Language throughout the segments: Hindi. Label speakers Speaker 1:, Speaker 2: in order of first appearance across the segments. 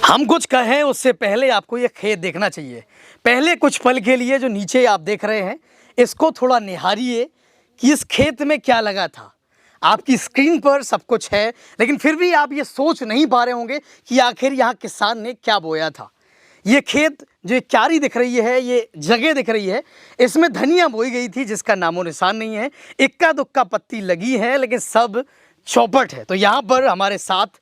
Speaker 1: हम कुछ कहें उससे पहले आपको ये खेत देखना चाहिए। पहले कुछ पल के लिए जो नीचे आप देख रहे हैं इसको थोड़ा निहारिए कि इस खेत में क्या लगा था। आपकी स्क्रीन पर सब कुछ है, लेकिन फिर भी आप ये सोच नहीं पा रहे होंगे कि आखिर यहाँ किसान ने क्या बोया था। ये खेत जो एक क्यारी दिख रही है, ये जगह दिख रही है, इसमें धनिया बोई गई थी जिसका नामो निशान नहीं है। इक्का दुक्का पत्ती लगी है लेकिन सब चौपट है। तो यहाँ पर हमारे साथ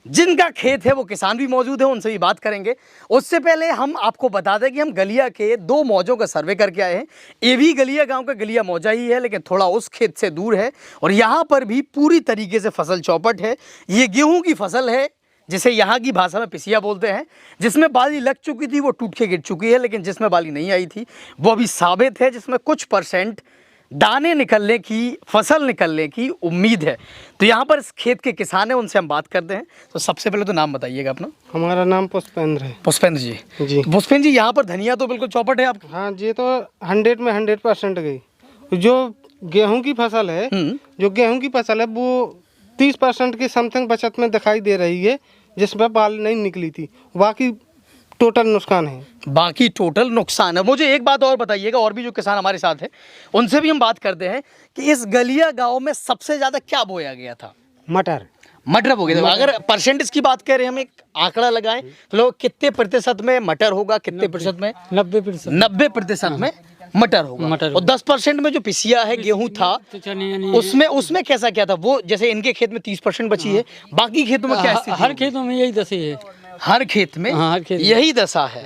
Speaker 1: जिनका खेत है वो किसान भी मौजूद है, उनसे भी बात करेंगे। उससे पहले हम आपको बता दें कि हम गलिया के 2 मौजों का सर्वे करके आए हैं। ये भी गलिया गांव का गलिया मौजा ही है, लेकिन थोड़ा उस खेत से दूर है और यहाँ पर भी पूरी तरीके से फसल चौपट है। ये गेहूं की फसल है जिसे यहाँ की भाषा में पिसिया बोलते हैं। जिसमें बाली लग चुकी थी वो टूट के गिर चुकी है, लेकिन जिसमें बाली नहीं आई थी वो अभी साबित है, जिसमें कुछ % दाने निकलने की, फसल निकलने की उम्मीद है। तो यहाँ पर इस खेत के किसान हैं, उनसे हम बात करते हैं। तो सबसे पहले तो नाम बताइएगा अपना।
Speaker 2: हमारा नाम पुष्पेंद्र है।
Speaker 1: पुष्पेंद्र जी।
Speaker 2: जी
Speaker 1: पुष्पेंद्र जी, यहाँ पर धनिया तो बिल्कुल चौपट है आपकी।
Speaker 2: हाँ, ये तो 100 में 100% गई। जो गेहूं की फसल है, वो 30% की समथिंग बचत में दिखाई दे रही है, जिसमें बाल नहीं निकली थी। बाकी टोटल नुकसान है।
Speaker 1: बाकी टोटल नुकसान है। मुझे एक बात और बताइएगा, और भी जो किसान हमारे साथ हैं उनसे भी हम बात करते हैं कि इस गलिया गांव में सबसे ज्यादा क्या बोया गया था? मटर हो गया था। अगर परसेंटेज की बात करें, हम एक आंकड़ा लगाएं तो लोग कितने प्रतिशत में मटर होगा, कितने प्रतिशत में? 90% में मटर होगा। और 10% में जो पिसिया है, गेहूं था, उसमें कैसा क्या था? वो जैसे इनके खेत में 30% बची है, बाकी खेतों में क्या स्थिति?
Speaker 3: हर खेतों में यही दशा है।
Speaker 1: हर खेत में यही दशा है।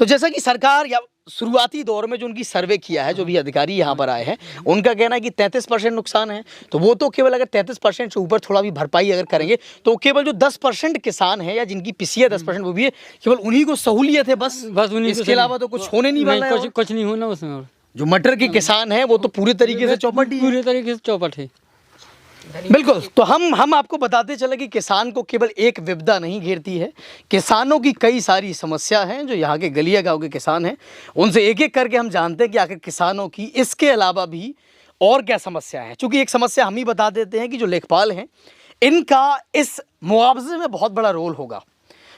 Speaker 1: तो जैसा कि सरकार या शुरुआती दौर में जो उनकी सर्वे किया है, जो भी अधिकारी यहाँ पर आए हैं, उनका कहना है कि 33% नुकसान है। तो वो तो केवल अगर 33% से ऊपर थोड़ा भी भरपाई अगर करेंगे तो केवल जो 10% किसान है या जिनकी पिसिया 10% वो भी है, केवल उन्हीं को सहूलियत है बस उन्हीं। इसके अलावा तो कुछ होने नहीं वाला है,
Speaker 3: कुछ नहीं होना उसमें।
Speaker 1: जो मटर के किसान है वो तो पूरे तरीके से चौपट है। बिल्कुल। तो हम आपको बताते चले कि किसान को केवल एक विपदा नहीं घेरती है, किसानों की कई सारी समस्या हैं। जो यहाँ के गलिया गांव के किसान हैं उनसे एक एक करके हम जानते हैं कि आखिर किसानों की इसके अलावा भी और क्या समस्या है। चूँकि एक समस्या हम ही बता देते हैं कि जो लेखपाल हैं इनका इस मुआवजे में बहुत बड़ा रोल होगा।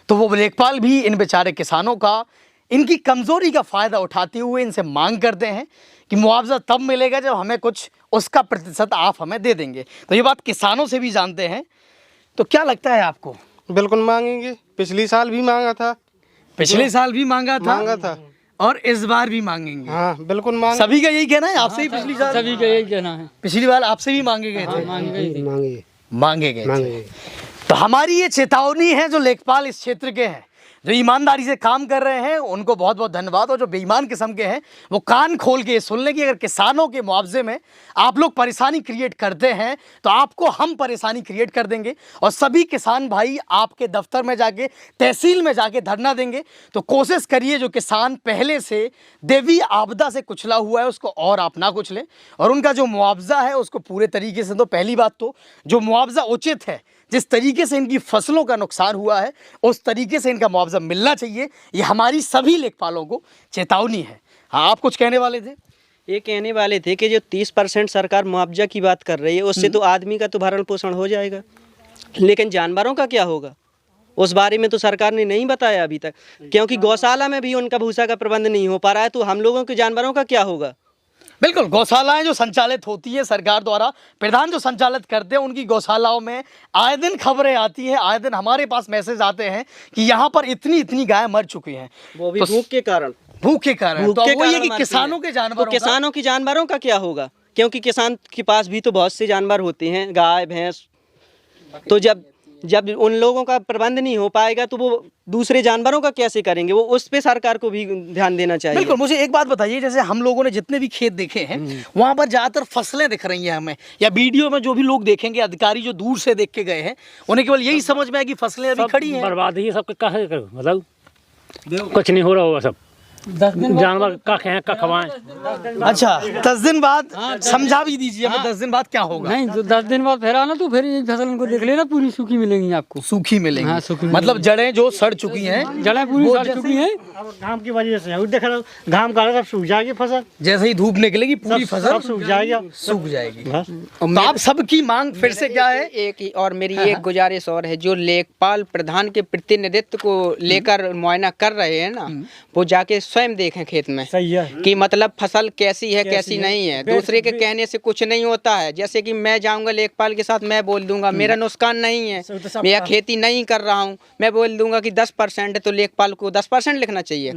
Speaker 1: तो वो लेखपाल भी इन बेचारे किसानों का, इनकी कमज़ोरी का फ़ायदा उठाते हुए इनसे मांग करते हैं कि मुआवजा तब मिलेगा जब हमें कुछ उसका प्रतिशत आप हमें दे देंगे। तो ये बात किसानों से भी जानते हैं। तो क्या लगता है आपको?
Speaker 2: बिल्कुल मांगेंगे। पिछले साल भी मांगा था,
Speaker 1: साल भी मांगा था और इस बार भी मांगेंगे।
Speaker 2: हाँ बिल्कुल मांग।
Speaker 1: सभी का यही कहना है। आपसे ही पिछली साल
Speaker 3: सभी का यही कहना है।
Speaker 1: पिछली बार आपसे भी मांगे गए थे। मांगे गए थे। तो हमारी ये चेतावनी है जो लेखपाल इस क्षेत्र के हैं, जो ईमानदारी से काम कर रहे हैं, उनको बहुत बहुत धन्यवाद। और जो बेईमान किस्म के हैं वो कान खोल के सुन लें कि अगर किसानों के मुआवजे में आप लोग परेशानी क्रिएट करते हैं तो आपको हम परेशानी क्रिएट कर देंगे। और सभी किसान भाई आपके दफ्तर में जाके, तहसील में जाके धरना देंगे। तो कोशिश करिए जो किसान पहले से देवी आपदा से कुचला हुआ है उसको और आप ना कुचलें, और उनका जो मुआवजा है उसको पूरे तरीके से दो। पहली बात तो जो मुआवजा उचित है, जिस तरीके से इनकी फसलों का नुकसान हुआ है उस तरीके से इनका मुआवजा मिलना चाहिए। ये हमारी सभी लेखपालों को चेतावनी है। हाँ, आप कुछ कहने वाले थे?
Speaker 4: ये कहने वाले थे कि जो 30% सरकार मुआवजा की बात कर रही है उससे तो आदमी का तो भरण पोषण हो जाएगा, लेकिन जानवरों का क्या होगा उस बारे में तो सरकार ने नहीं बताया अभी तक, क्योंकि गौशाला में भी उनका भूसा का प्रबंध नहीं हो पा रहा है। तो हम लोगों के जानवरों का क्या होगा?
Speaker 1: बिल्कुल। गौशालाएं जो संचालित होती है सरकार द्वारा, प्रधान जो संचालित करते हैं, उनकी गौशालाओं में आए दिन खबरें आती हैं, आए दिन हमारे पास मैसेज आते हैं कि यहाँ पर इतनी गाय मर चुकी हैं,
Speaker 4: वो भी भूख के कारण।
Speaker 1: तो वो ये कि किसानों के जानवरों
Speaker 4: तो किसानों की जानवरों का क्या होगा? क्योंकि किसान के पास भी तो बहुत से जानवर होते हैं, गाय भैंस। तो जब उन लोगों का प्रबंध नहीं हो पाएगा तो वो दूसरे जानवरों का कैसे करेंगे? वो उस पे सरकार को भी ध्यान देना चाहिए।
Speaker 1: बिल्कुल। मुझे एक बात बताइए, जैसे हम लोगों ने जितने भी खेत देखे हैं वहाँ पर ज़्यादातर फसलें दिख रही हैं हमें, या वीडियो में जो भी लोग देखेंगे, अधिकारी जो दूर से देख के गए हैं, उन्हें केवल यही समझ में आया कि फसलें अभी खड़ी हैं।
Speaker 3: बर्बाद ही सब। मतलब कुछ नहीं हो रहा होगा सब। 10 दिन
Speaker 5: जानवर का खें का खवाएं।
Speaker 1: अच्छा 10 दिन बाद समझा भी दीजिए हमें 10 दिन बाद क्या होगा।
Speaker 3: नहीं तो 10 दिन बाद फिर आना तो फिर ये फसल इनको देख लेना पूरी सूखी मिलेंगी आपको।
Speaker 1: सूखी मिलेंगी।
Speaker 3: हाँ, सूखी
Speaker 1: मतलब जड़ें जो सड़ चुकी हैं,
Speaker 3: जड़ें पूरी
Speaker 1: वो
Speaker 3: सड़
Speaker 1: जैसे-
Speaker 3: चुकी हैं।
Speaker 5: अब घाम की वजह से देख रहे हो, घाम का सब सूख जाएगी फसल,
Speaker 1: जैसे ही धूप निकलेगी पूरी
Speaker 5: सब
Speaker 1: फसल
Speaker 5: सूख जाएगी।
Speaker 1: सूख जाएगी।
Speaker 5: बस
Speaker 1: तो आप सबकी मांग फिर से क्या है?
Speaker 6: एक ही और मेरी एक गुजारिश और है, जो लेखपाल प्रधान के प्रतिनिधित्व को लेकर मुआयना कर रहे हैं ना, वो जाके स्वयं देखें खेत में
Speaker 5: सही है।
Speaker 6: कि मतलब फसल कैसी है कैसी नहीं है। दूसरे के कहने से कुछ नहीं होता है। जैसे कि मैं जाऊंगा लेखपाल के साथ, मैं बोल दूंगा मेरा नुकसान नहीं है, मैं यह खेती नहीं कर रहा हूँ, मैं बोल दूंगा कि 10% है, तो लेखपाल को 10% लिखना चाहिए।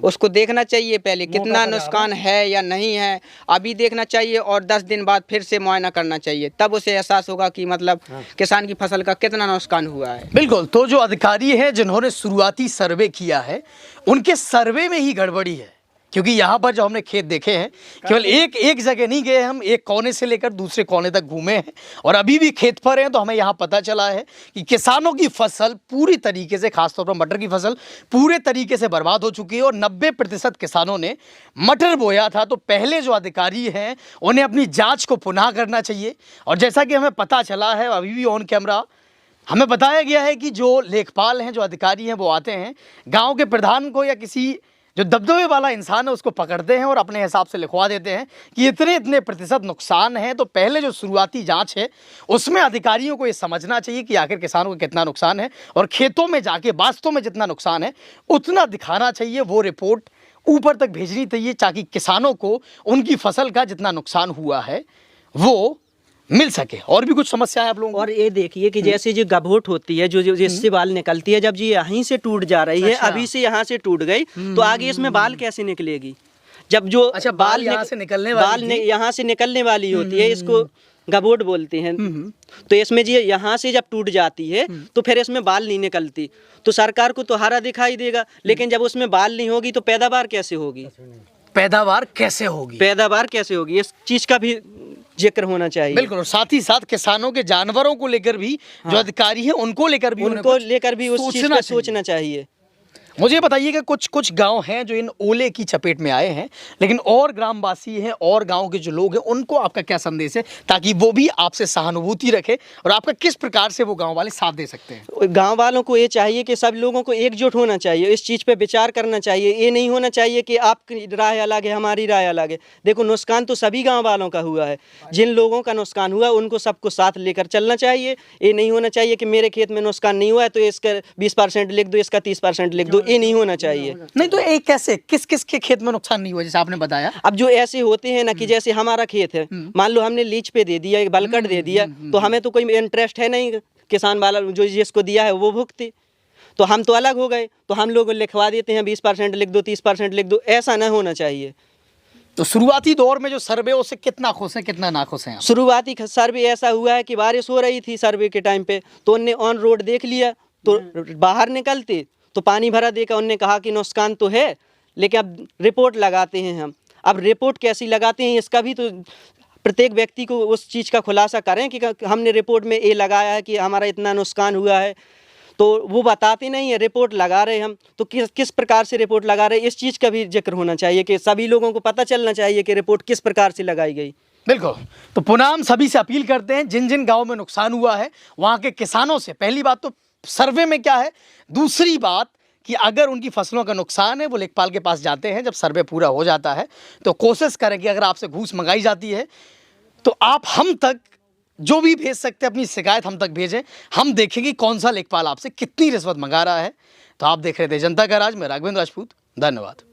Speaker 6: उसको देखना चाहिए पहले कितना नुकसान है या नहीं है, अभी देखना चाहिए और 10 दिन बाद फिर से मुआयना करना चाहिए। तब उसे एहसास होगा कि मतलब किसान की फसल का कितना नुकसान हुआ है।
Speaker 1: बिल्कुल। तो जो अधिकारी हैं जिन्होंने शुरुआती सर्वे किया है, उनके सर्वे में ही गड़बड़ी है। क्योंकि यहाँ पर जो हमने खेत देखे हैं, केवल एक जगह नहीं गए हम, एक कोने से लेकर दूसरे कोने तक घूमे हैं और अभी भी खेत पर हैं। तो हमें यहाँ पता चला है कि किसानों की फसल पूरी तरीके से, खासतौर पर मटर की फसल पूरे तरीके से बर्बाद हो चुकी है और 90% किसानों ने मटर बोया था। तो पहले जो अधिकारी हैं उन्हें अपनी जाँच को पुनः करना चाहिए। और जैसा कि हमें पता चला है, अभी भी ऑन कैमरा हमें बताया गया है कि जो लेखपाल हैं, जो अधिकारी हैं, वो आते हैं गाँव के प्रधान को या किसी जो दबदबे वाला इंसान है उसको पकड़ते हैं और अपने हिसाब से लिखवा देते हैं कि इतने प्रतिशत नुकसान है। तो पहले जो शुरुआती जांच है उसमें अधिकारियों को ये समझना चाहिए कि आखिर किसानों को कितना नुकसान है और खेतों में जाके वास्तव में जितना नुकसान है उतना दिखाना चाहिए। वो रिपोर्ट ऊपर तक भेजनी चाहिए ताकि किसानों को उनकी फसल का जितना नुकसान हुआ है वो मिल सके। और भी कुछ समस्या है आप लोगों को?
Speaker 4: और ये देखिए कि जैसे जो गभोट होती है, जो जिससे बाल निकलती है, जब ये यहीं से टूट जा रही है, अभी से यहाँ से टूट गई, तो आगे इसमें बाल कैसे निकलेगी? जब जो
Speaker 1: अच्छा, बाल यहाँ से निकलने वाली थी?
Speaker 4: यहाँ से निकलने वाली होती है, इसको गभोट बोलते हैं। तो इसमें जी यहाँ से जब टूट जाती है तो फिर इसमें बाल नहीं निकलती, तो सरकार को तो हरा दिखाई देगा, लेकिन जब उसमें बाल नहीं होगी तो पैदावार कैसे होगी?
Speaker 1: पैदावार कैसे होगी?
Speaker 4: पैदावार कैसे होगी, इस चीज का भी जिक्र होना चाहिए।
Speaker 1: बिल्कुल। और साथ ही साथ किसानों के जानवरों को लेकर भी जो अधिकारी हैं उनको लेकर भी
Speaker 4: उस चीज का सोचना चाहिए।
Speaker 1: मुझे बताइए कि कुछ गांव हैं जो इन ओले की चपेट में आए हैं, लेकिन और ग्रामवासी हैं और गांव के जो लोग हैं उनको आपका क्या संदेश है ताकि वो भी आपसे सहानुभूति रखें और आपका किस प्रकार से वो गांव वाले साथ दे सकते हैं?
Speaker 4: गांव वालों को ये चाहिए कि सब लोगों को एकजुट होना चाहिए, इस चीज़ पे विचार करना चाहिए। ये नहीं होना चाहिए कि आपकी राय अलग है, हमारी राय अलग है। देखो, नुकसान तो सभी गाँव वालों का हुआ है। जिन लोगों का नुकसान हुआ उनको सबको साथ लेकर चलना चाहिए। ये नहीं होना चाहिए कि मेरे खेत में नुकसान नहीं हुआ है तो इसका 20% लिख दो, इसका 30% लिख दो। ये नहीं होना चाहिए।
Speaker 1: नहीं तो एक कैसे, किस किस के खेत में नुकसान नहीं हुआ जैसे आपने बताया?
Speaker 4: अब जो ऐसे होते हैं ना कि जैसे हमारा खेत है, मान लो हमने लीज पे दे दिया, एक बलकट दे दिया, तो हमें तो कोई इंटरेस्ट है नहीं, किसान वाला जो जिसको दिया है वो भुगते, तो हम तो अलग हो गए। तो हम लोग लिखवा देते हैं 20% लिख दो, 30% लिख दो। ऐसा ना होना चाहिए।
Speaker 1: तो शुरुआती दौर में जो सर्वे उससे कितना खुश है, कितना नाखुश हैं आप?
Speaker 4: शुरुआती सर्वे ऐसा हुआ है कि बारिश हो रही थी सर्वे के टाइम पे, तो उनने ऑन रोड देख लिया, तो बाहर निकलते तो पानी भरा देखा, उनने कहा कि नुकसान तो है, लेकिन अब रिपोर्ट लगाते हैं हम। अब रिपोर्ट कैसी लगाते हैं इसका भी तो प्रत्येक व्यक्ति को उस चीज़ का खुलासा करें कि हमने रिपोर्ट में ये लगाया है कि हमारा इतना नुकसान हुआ है, तो वो बताते नहीं है। रिपोर्ट लगा रहे हम तो किस प्रकार से रिपोर्ट लगा रहे, इस चीज़ का भी जिक्र होना चाहिए कि सभी लोगों को पता चलना चाहिए कि रिपोर्ट किस प्रकार से लगाई गई।
Speaker 1: बिल्कुल। तो पुनः हम सभी से अपील करते हैं, जिन जिन गाँव में नुकसान हुआ है वहाँ के किसानों से, पहली बात तो सर्वे में क्या है, दूसरी बात कि अगर उनकी फसलों का नुकसान है वो लेखपाल के पास जाते हैं। जब सर्वे पूरा हो जाता है तो कोशिश करें कि अगर आपसे घूस मंगाई जाती है तो आप हम तक जो भी भेज सकते हैं अपनी शिकायत हम तक भेजें। हम देखेंगे कौन सा लेखपाल आपसे कितनी रिश्वत मंगा रहा है। तो आप देख रहे थे जनता का राज में राघवेंद्र राजपूत। धन्यवाद।